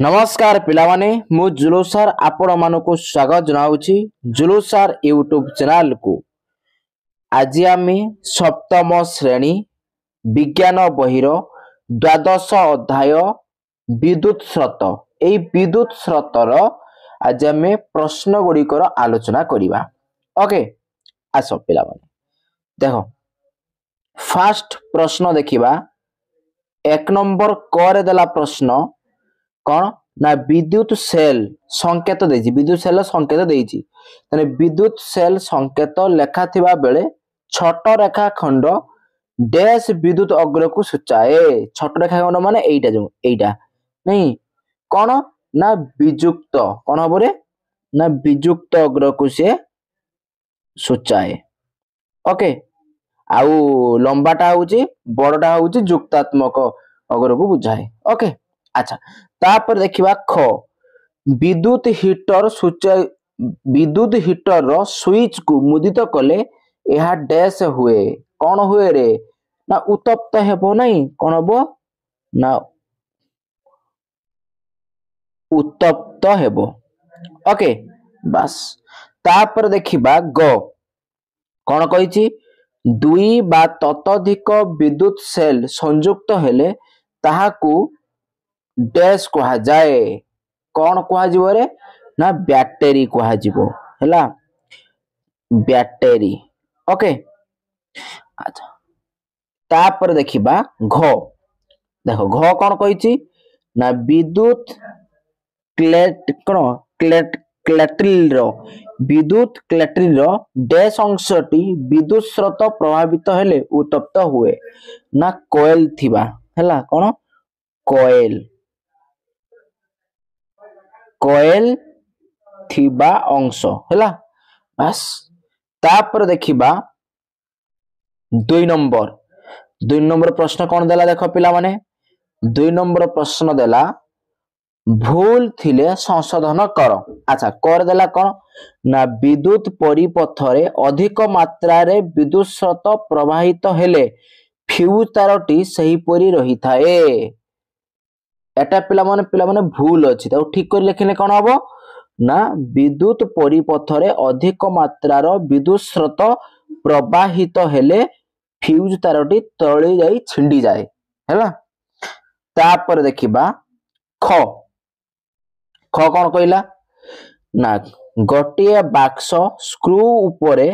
नमस्कार पिलामाने मु जुलू सर आपण मानक स्वागत जनाऊँगी जुलू सर यूट्यूब चैनल को। आज आम सप्तम श्रेणी विज्ञान बहिर द्वादश अध्याय विद्युत स्रोत यही विद्युत स्रोतर आज आम प्रश्न गुड़िकर आलोचना करवा। ओके आस पिलामाने देख फास्ट प्रश्न देखिबा। एक नंबर क देला प्रश्न कौन ना विद्युत सेल संकेत देछि विद्युत सेल संकेत देछि तने विद्युत सेल संकेत लेखा थिबा बेले छोट रेखा खंड डैश विद्युत अग्र को सूचाए। छोट रेखा खंड माने एइटा नहीं कौन ना विजुक्त कौन हबो रे ना विजुक्त अग्र को से सूचाए। ओके आउ लंबाटा होउची बड़टा होउची युक्तात्मक अग्र को बुझाए। ओके अच्छा तापर देखिबा ख विद्युत हीटर सूचाए विद्युत हीटर रो स्विच को मुदित कले यह डैश हुए कौन हुए रे ना उत्तप्त हेबो नहीं कौन हबो ना उत्तप्त हेबो। ओके बस तापर देखिबा ग कौन कहिछि दुई बा ततोधिक विद्युत सेल संयुक्त हेले ताहाकू डैश कहा जाए कौन कहा जिवो रे ना बैटरी कहा जिवो हैला बैटरी। ओके अच्छा तापर देखिबा घ देखो घ कौन कहिछि ना विद्युत क्लेट्रिल रो विद्युत क्लेट्रिल रो डैश अंशटी विद्युत स्रोत प्रभावित हेले उत्तप्त हुए ना कोयल थिबा हैला कौन कोयल थिबा अंश हैला बस तापर देखिबा दुई नंबर प्रश्न कौन देला देखो पिला माने दुई नंबर प्रश्न देला भूल थिले संशोधन कर। अच्छा कर देला कौन ना विद्युत परिपथ रे अधिक मात्रा रे विद्युत स्रोत प्रवाहित हेले फ्यूज तारटी सही परी रही थाए। एटा पिला माने भूल अछि ताऊ ठीक कर लिखिले कोन हबो ना विद्युत परिपथ रे अधिक मात्रा रो विद्युत स्रोत प्रवाहित हेले फ्यूज तारटी तळे जाई छिंडी जाए हैला। तापर देखिबा ख कौन कहला ना गोटिए बाक्स स्क्रू उपरे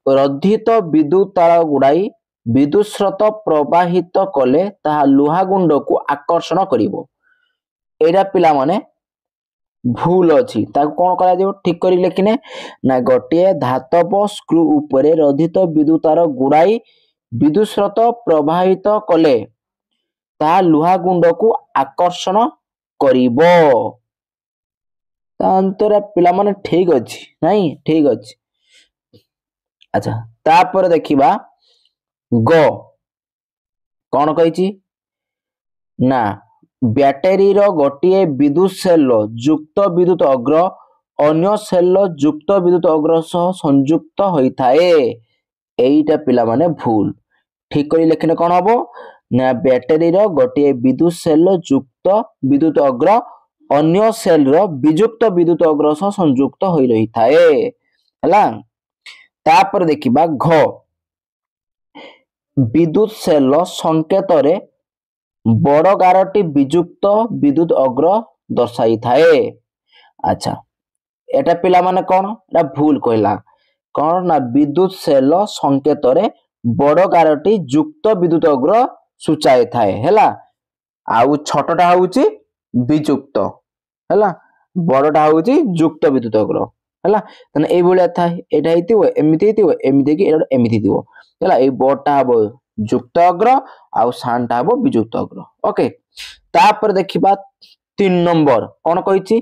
रद्धित विद्युत तार गुड़ाई विद्युत स्रोत प्रवाहित कले ताहा लुहा गुंड को आकर्षण करिवो। एरा पिला माने भूल अछि ताको कोन करा जेबो ठीक करी लेकिने ना गोटिए धातव स्क्रू उपरे रद्धित विद्युत तार गुड़ाई विद्युत स्रोत प्रवाहित कले ताहा लुहा गुंड को आकर्षण करिवो। अंतरा पिला माने ठीक अछि नहीं ठीक अछि। अच्छा तापर देखिबा ग कौन कहिछि ना बैटरी रो गोटिए विद्युत सेल युक्त विद्युत अग्र अन्य सेल युक्त विद्युत अग्र सह संयुक्त होइथाए। एइटा पिला माने भूल ठीक करी लेखिने कोन हबो ना बैटरी रो गोटिए विद्युत सेल युक्त विद्युत अग्र अन्य सेल रो वियुक्त विद्युत अग्र सह संयुक्त होई रही थाए हैला। तापर देखिबा घ विद्युत सेल संकेत रे बड़ गारटी वियुक्त विद्युत अग्र दर्शाई थाए। अच्छा एटा पिला माने कोन एटा भूल कहला कोन ना विद्युत सेल संकेत रे बड़ गारटी युक्त विद्युत अग्र सूचाए थाए हैला आउ छोटटा होउची वियुक्त हैला बड़टा होउची युक्त विद्युत अग्र हैला तने एई भलिया थाए एटा हेतिबो एमिति कि एटा एमिति दिबो हैला ए बड़टा हबो युक्त अग्र आउ सानटा हबो वियुक्त अग्र। ओके तापर देखिबा 3 नंबर कोन कहिछि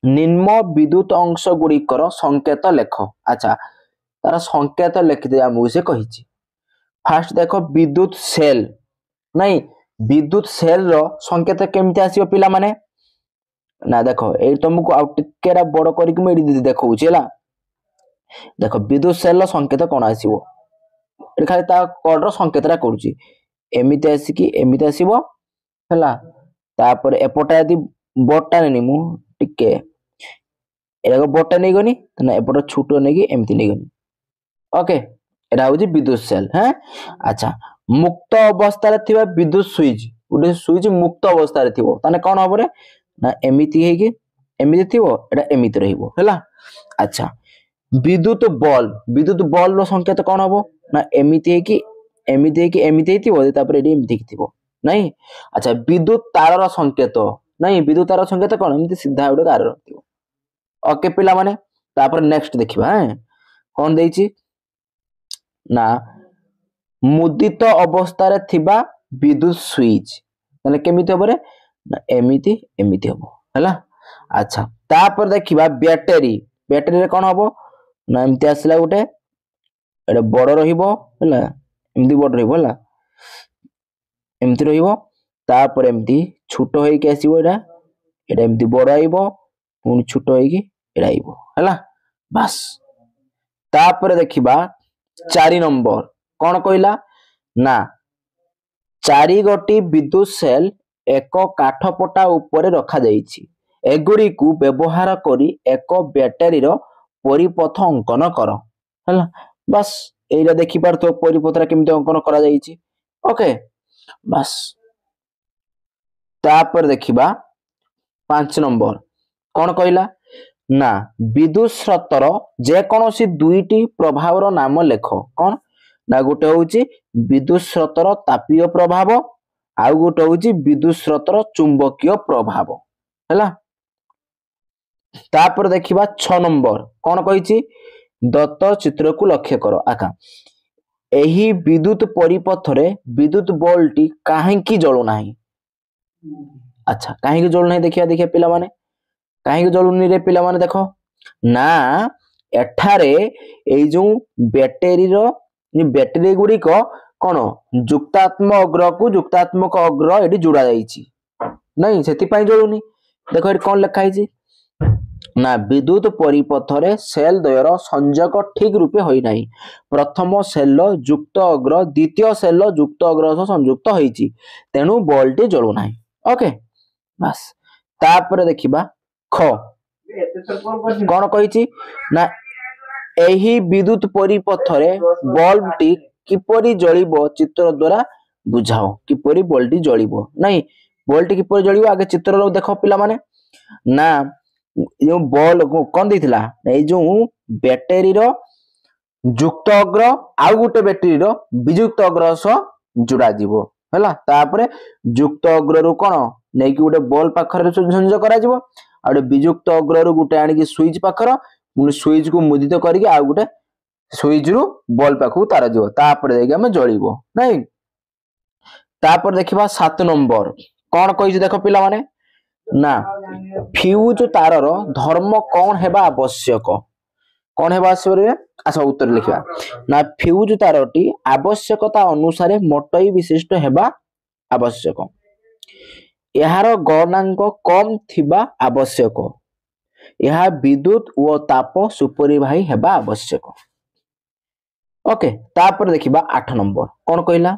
निम्न विद्युत अंश गुड़िकर संकेत लेख। अच्छा तार संकेत लिखि दे हमहु से कहिछि फास्ट देखो विद्युत सेल नहीं विद्युत सेल रो संकेत केमिति आसीबो पिला माने ना देखो ए तुमको आउ टिकेरा बड़ करिक म एडी देखौछि हैला देखो विद्युत सेल रो संकेत कोन आसीबो ए खाली ता कोड रो संकेतरा करूछि एमिति आसिकी एमिति आसीबो हला तापर एपटा यदि बडटा नेनी मु टिके एगो बडटा नै गनी तने एपटा छोटो नेकी एमिति नै गनी ओके एटा होची विद्युत सेल हैं अच्छा मुक्त अवस्था रे थिबा विद्युत स्विच उडे स्विच मुक्त अवस्था रे थिबो तने कोन हबरे ना एमिति हेकी एमिति थिबो एटा एमिति रहिबो हला अच्छा विद्युत बल्ब रो संकेत कोन हबो ना एमिति हेकी एमिति हेतिबो तापर एडी एमिति थिबो नहीं अच्छा विद्युत तार रो संकेत नहीं विद्युत तार संकेत कोन एमिति सीधा उडे तार रहतिबो ओके पिला माने तापर नेक्स्ट देखिबा हैं कोन देइची ना मुदित अवस्था रे थिबा विद्युत स्विच तने केमिति हबरे ना एमिति हबो हला अच्छा तापर देखिबा बैटरी रे कोन हबो ना एमिति आसला गुटे एडे बड़ रहिबो हला एमिति बड़ रहिबो हला एमिति रहिबो तापर एमिति छोटो होई के आसीबो एडा एमिति बड़ आइबो पुनी छोटो होई के एडा आइबो हला बस तापर देखिबा 4 नंबर कोन कहला ना 4 गोटी विद्युत सेल एक काठपटा ऊपर रखा जाइछि एगुडी को व्यवहार करी एक बैटरी रो परिपथ अंकन कर हला बस एइरा देखि पारतो परिपथरा केमिति अंकन करा जाइछि ओके बस तापर देखिबा 5 नंबर कोन कहला ना विद्युत स्रोतर जे कोनोसी दुईटी प्रभाव रो नाम लेख कोन ना गोटे होउची विद्युत स्रोतर तापीय प्रभाव आउ गोटे होउची विद्युत स्रोतर चुंबकीय प्रभाव हला तापर देखिबा 6 नंबर कोन कहिची दत्त चित्र को लक्ष्य करो आका एही विद्युत परिपथ रे विद्युत बल्बटी काहेकि जळु नाही अच्छा काहेकि जळु नाही देखिया पिला माने काहेकि जळुनी रे पिला माने देखो ना एठारे एई जो बैटरी गुडी को कोन युक्तात्मक अग्र को युक्तात्मक अग्र एडी जोड़ा जाईची नहीं सेति पई जळुनी देखो एडी कोन लिखा हिची ना विद्युत परिपथ रे सेल द्वयर संयोग ठीक रूपे होई नाही प्रथम सेल युक्त अग्र द्वितीय सेल युक्त अग्र सह संयुक्त होईची तेनु बल्बटी जळु नाही ओके बस तापर देखिबा ख कोन कहिची ना एही विद्युत परिपथ रे बल्बटी किपरि जळिबो चित्र द्वारा बुझाओ किपरि बल्बटी जळिबो नहीं बल्बटी किपरि जळिबो आगे चित्र रो देखो पिला माने ना यो बल्ब कोन देथिला ए जो बैटरी रो युक्त अग्र आउ गुटे बैटरी रो वियुक्त अग्र सह जुड़ा जीवो हला तापरे युक्त अग्र रो कोन नै कि गुटे बल्ब पाखरे संयोग करा जीवो आ वियुक्त अग्र रो गुटे आनी कि स्विच पाखर पुनी स्विच को मुदित करके आ गुटे स्विच रु बल्ब पाखु तार जीवो तापरे देके हम जळिबो नहीं तापर देखिबा 7 नंबर कोन कहिज देखो पिला माने ना फ्यूज तार रो धर्म कोन हेबा आवश्यक कोन हेबा आवश्यक अच्छा उत्तर लिखिबा ना फ्यूज तारटी आवश्यकता अनुसार मोटई विशिष्ट हेबा आवश्यक यार गणनांक कम थिबा आवश्यक यह विद्युत व ताप सुपरिवाही हेबा आवश्यक ओके तापर देखिबा 8 नंबर कोन कहला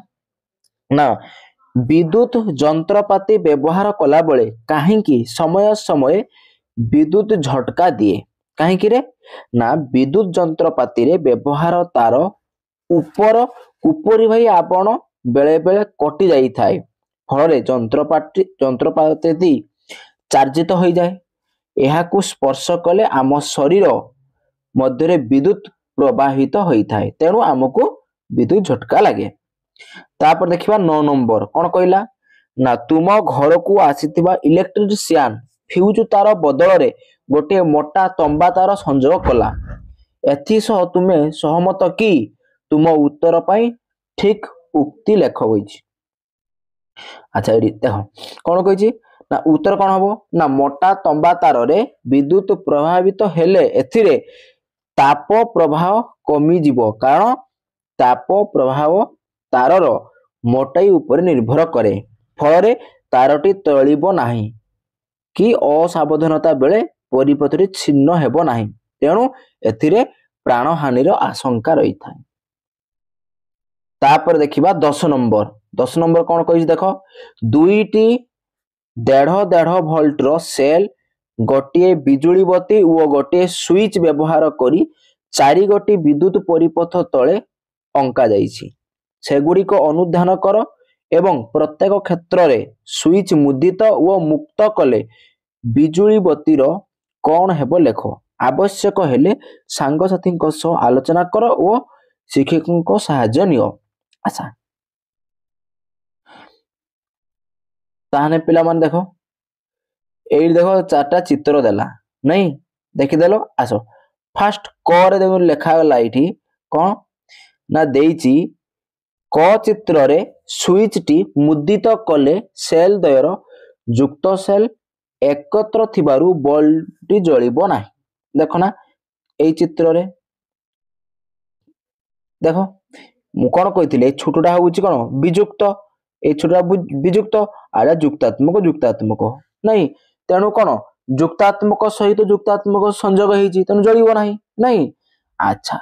ना विद्युत जंत्रपाती व्यवहार कला बेले काहेकि समय समय विद्युत झटका दिए काहेकि रे ना विद्युत जंत्रपाती रे व्यवहार तार ऊपर उपरिवाही आपण बेले बेले कटि जाई थाए फल रे जंत्रपाती चार्जित होई जाए एहाकु स्पर्श कले आम शरीर मध्य विद्युत प्रवाहित होई थाए तेणु आमको विद्युत झटका लगे तापर देखिबा 9 नंबर कोन कहला ना तुम घर को आसीथिबा इलेक्ट्रिशियन फ्यूज तार बदल रे गोटे मोटा तंबा तार संयोग कला एथि सह तुमे सहमत की तुम उत्तर पाई ठीक उक्ति लेख होईची अच्छा एडी देखो कोन कहिची ना उत्तर कोन हबो ना मोटा तंबा तार रे विद्युत प्रभावित हेले एथिरे ताप प्रभाव कमी जीवो कारण ताप प्रभाव तारर मोटाई ऊपर निर्भर करे फल रे तारटी तळिबो नाही कि असावधानता बेले परिपथरे छिन्न हेबो नाही तेणु एथिरे प्राण हानिर आशंका रही थाए तापर देखिबा 10 नंबर 10 नंबर कौन कही देख दुईटी 1.5 भोल्टर सेल गोटे बिजुली बत्ती और गोटे स्विच व्यवहार करी 4 गोटी विद्युत परिपथ तले अंका जाइछि सेगुड़िक अनुधान कर एवं प्रत्येक क्षेत्र में स्विच मुद्रित और मुक्त कले बिजुली बत्तीर कौन हेबो लेख आवश्यक हेले सांगसाथी आलोचना कर और शिक्षकों साहाय्य नियो। अच्छा ताहने पिला मान देखो एई देखो 4टा चित्र देला नहीं देखिदेलो आस फास्ट क रे देखो लेखा गला एठी कौन ना देइची क चित्र रे स्विच टी मुद्रित कले सेल द्वयर युक्त सेल एकत्र थिबारु बल्ब टी जलिबो नाही देखो ना एई चित्र रे देखो मु कोन कहिथिले छोटटा होउची कोन विजुक्त ए छोटा विजुक्त आडा युक्तात्मक नहीं तेणु कोन युक्तात्मक सहित युक्तात्मक संयोग हेची तेणु जलिबो नाही नहीं। अच्छा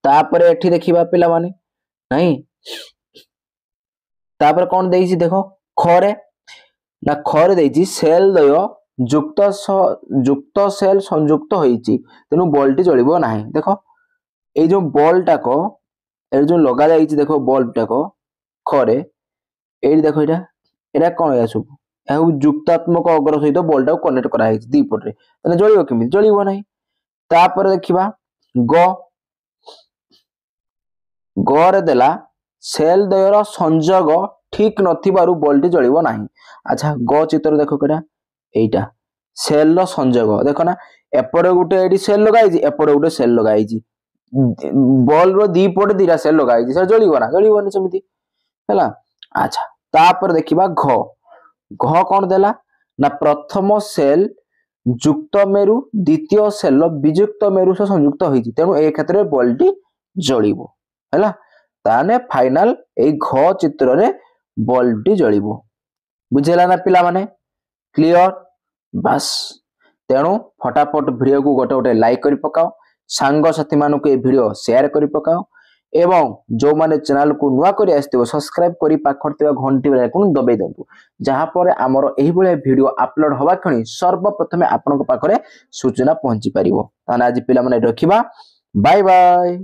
तापर एठी देखिबा पिला माने नहीं तापर कौन देइछि देखो खरे ना खरे देइछि सेल द्वय युक्त सेल संयुक्त होइछि तेणु बल्ब टी जलिबो नाही देखो ए जो बल्ब टाको ए जो लगा जाइछि देखो बल्ब टाको खरे ए देखो एटा कौन या सब यह युक्तात्मक अग्र सहित बल्ब टाको कनेक्ट करा हेछि दी पट रे तने जलिबो केमि जलिबो नाही। तापर देखिबा ग रे देला सेल द्वयर संयोग ठीक नथिबारु बल्ब टी जलिबो नाही। अच्छा ग चित्र देखो केटा एटा सेल रो संयोग देखो ना एपड़े गुटे एडी सेल लगाइछि एपड़े गुटे सेल लगाइछि बल्ब रो दी पटे दीरा सेल लगाइछि से जलिबो ना जलिबोनी समिति हैला। अच्छा तापर देखिबा घ कोन देला ना प्रथम सेल युक्त मेरु द्वितीय सेल विजुक्त मेरु से संयुक्त होइछि तेणु ए क्षेत्र रे बल्ब टी जलिबो हैला ताने फाइनल ए घ चित्र रे बल्ब टी जलिबो बुझेला ना पिला माने क्लियर बस तेणु फटाफट वीडियो को गोटे गोटे लाइक करि पकाओ सांग साथी मानक ए वीडियो शेयर करि पकाओ एवं जो माने चैनल को नुआ करि आस्थिबो सब्सक्राइब करि पाखरतिबा घंटी बेल आइकन दबाई दंतु जहां पर हमर एही भले वीडियो अपलोड होबा खणी सर्वप्रथमे आपनक पाखरे सूचना पहुंची परिबो ताना आज पिला माने रखिबा बाय बाय।